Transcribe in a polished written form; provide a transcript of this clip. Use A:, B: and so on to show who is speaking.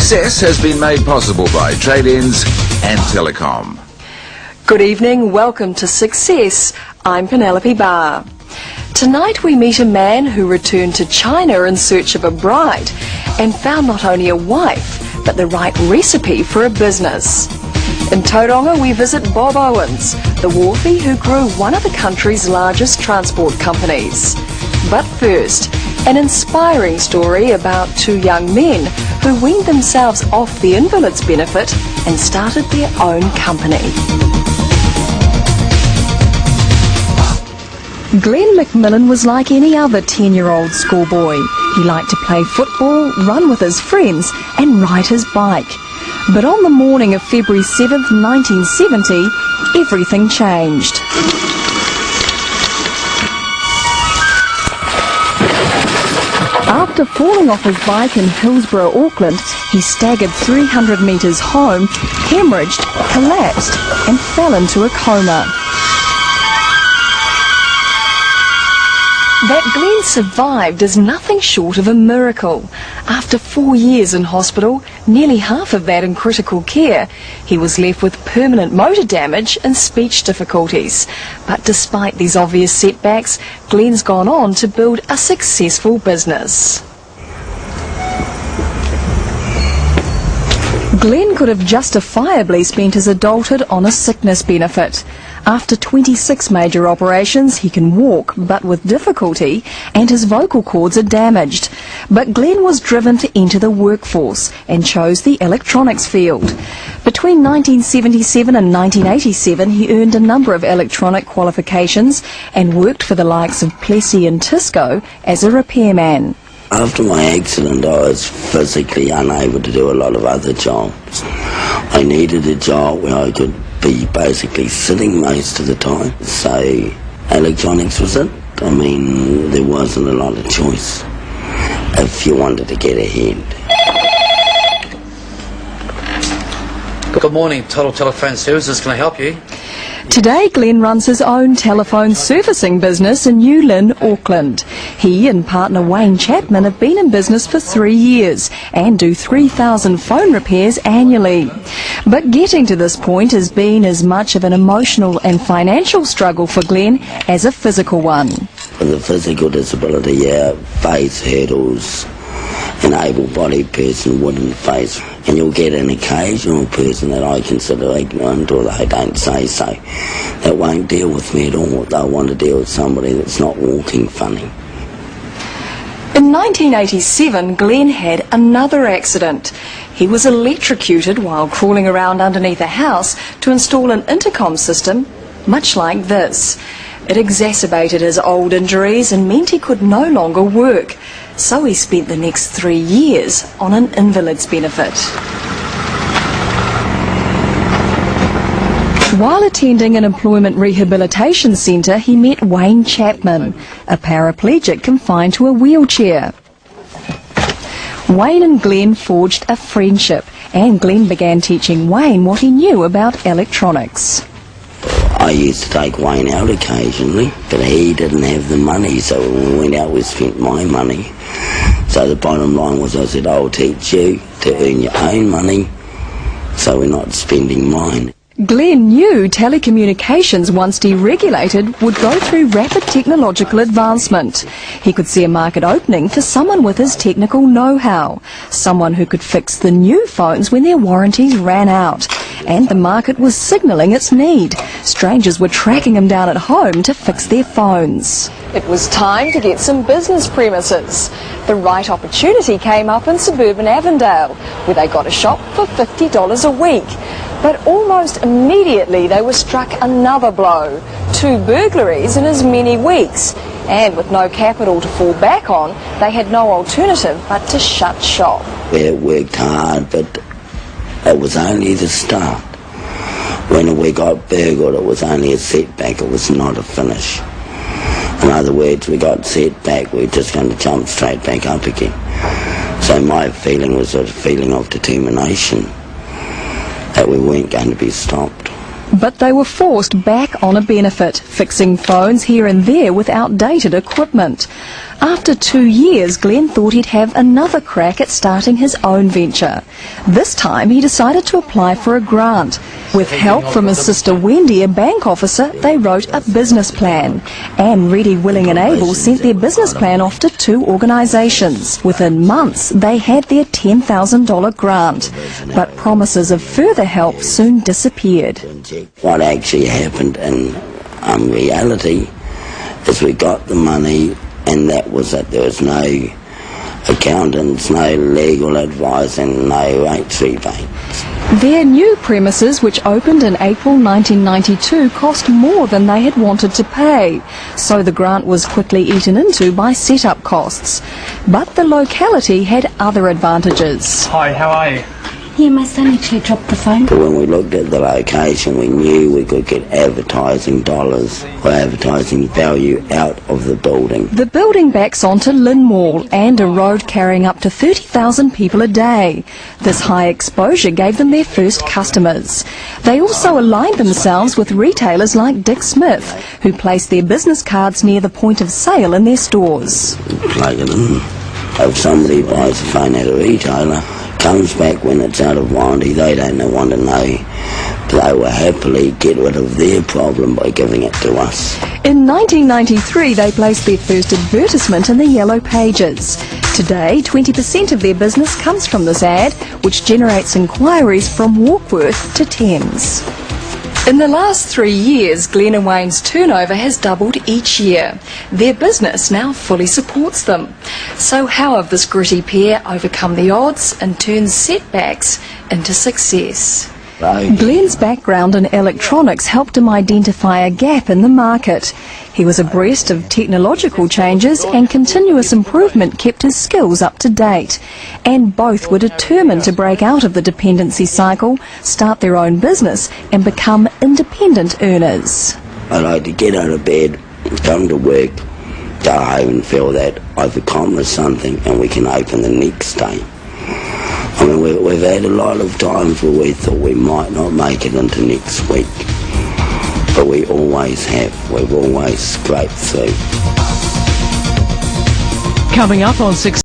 A: Success has been made possible by trade-ins and telecom.
B: Good evening, welcome to Success. I'm Penelope Barr. Tonight we meet a man who returned to China in search of a bride and found not only a wife, but the right recipe for a business. In Tauranga we visit Bob Owens, the wharfie who grew one of the country's largest transport companies. But first, an inspiring story about two young men who weaned themselves off the invalid's benefit and started their own company. Glen McMillan was like any other 10-year-old schoolboy. He liked to play football, run with his friends and ride his bike. But on the morning of February 7th, 1970, everything changed. After falling off his bike in Hillsborough, Auckland, he staggered 300 metres home, hemorrhaged, collapsed and fell into a coma. That Glen survived is nothing short of a miracle. After 4 years in hospital, nearly half of that in critical care, he was left with permanent motor damage and speech difficulties. But despite these obvious setbacks, Glen's gone on to build a successful business. Glen could have justifiably spent his adulthood on a sickness benefit. After 26 major operations, he can walk, but with difficulty, and his vocal cords are damaged. But Glen was driven to enter the workforce and chose the electronics field. Between 1977 and 1987, he earned a number of electronic qualifications and worked for the likes of Plessy and Tisco as a repairman.
C: After my accident, I was physically unable to do a lot of other jobs. I needed a job where I could be basically sitting most of the time. So electronics was it. I mean, there wasn't a lot of choice if you wanted to get ahead.
D: Good morning, Total Telephone Services. Can I help you?
B: Today, Glen runs his own telephone servicing business in New Lynn, Auckland. He and partner Wayne Chapman have been in business for 3 years and do 3,000 phone repairs annually. But getting to this point has been as much of an emotional and financial struggle for Glen as a physical one.
C: With a physical disability, face hurdles an able-bodied person wouldn't face, and you'll get an occasional person that I consider ignorant, or they don't say so, that won't deal with me at all. They'll want to deal with somebody that's not walking funny.
B: In 1987, Glen had another accident. He was electrocuted while crawling around underneath a house to install an intercom system, much like this. It exacerbated his old injuries and meant he could no longer work. So he spent the next 3 years on an invalid's benefit. While attending an employment rehabilitation centre, he met Wayne Chapman, a paraplegic confined to a wheelchair. Wayne and Glen forged a friendship, and Glen began teaching Wayne what he knew about electronics.
C: I used to take Wayne out occasionally, but he didn't have the money, so when we went out we spent my money. So the bottom line was, I said, I'll teach you to earn your own money, so we're not spending mine.
B: Glen knew telecommunications, once deregulated, would go through rapid technological advancement. He could see a market opening for someone with his technical know-how, someone who could fix the new phones when their warranties ran out. And the market was signalling its need. Strangers were tracking him down at home to fix their phones. It was time to get some business premises. The right opportunity came up in suburban Avondale, where they got a shop for $50 a week. But almost immediately they were struck another blow. 2 burglaries in as many weeks. And with no capital to fall back on, they had no alternative but to shut shop.
C: We worked hard, but it was only the start. When we got burgled, it was only a setback, it was not a finish. In other words, we got set back, we're just going to jump straight back up again. So my feeling was a feeling of determination that we weren't going to be stopped.
B: But they were forced back on a benefit, fixing phones here and there with outdated equipment. After 2 years, Glen thought he'd have another crack at starting his own venture. This time he decided to apply for a grant. With help from his sister Wendy, a bank officer, they wrote a business plan. And Ready, Willing and Able sent their business plan off to 2 organisations. Within months, they had their $10,000 grant. But promises of further help soon disappeared.
C: What actually happened in reality is we got the money, and that was it. There was no accountants, no legal advice and no rates rebates.
B: Their new premises, which opened in April 1992, cost more than they had wanted to pay, so the grant was quickly eaten into by set-up costs. But the locality had other advantages.
E: Hi, how are you?
F: Yeah, my son actually dropped the phone.
C: But when we looked at the location, we knew we could get advertising dollars or advertising value out of the building.
B: The building backs onto Lynn Mall and a road carrying up to 30,000 people a day. This high exposure gave them their first customers. They also aligned themselves with retailers like Dick Smith, who placed their business cards near the point of sale in their stores.
C: Plug it in. If somebody buys a phone at a retailer, comes back when it's out of warranty, they don't want to know. They will happily get rid of their problem by giving it to us.
B: In 1993, they placed their first advertisement in the Yellow Pages. Today, 20% of their business comes from this ad, which generates inquiries from Warkworth to Thames. In the last 3 years, Glen and Wayne's turnover has doubled each year. Their business now fully supports them. So how have this gritty pair overcome the odds and turned setbacks into success? Glen's background in electronics helped him identify a gap in the market. He was abreast of technological changes, and continuous improvement kept his skills up to date. And both were determined to break out of the dependency cycle, start their own business and become independent earners.
C: I like to get out of bed, come to work, go home and feel that I've accomplished something and we can open the next day. I mean, we've had a lot of times where we thought we might not make it into next week, but we always have. We've always scraped through.
G: Coming up on 6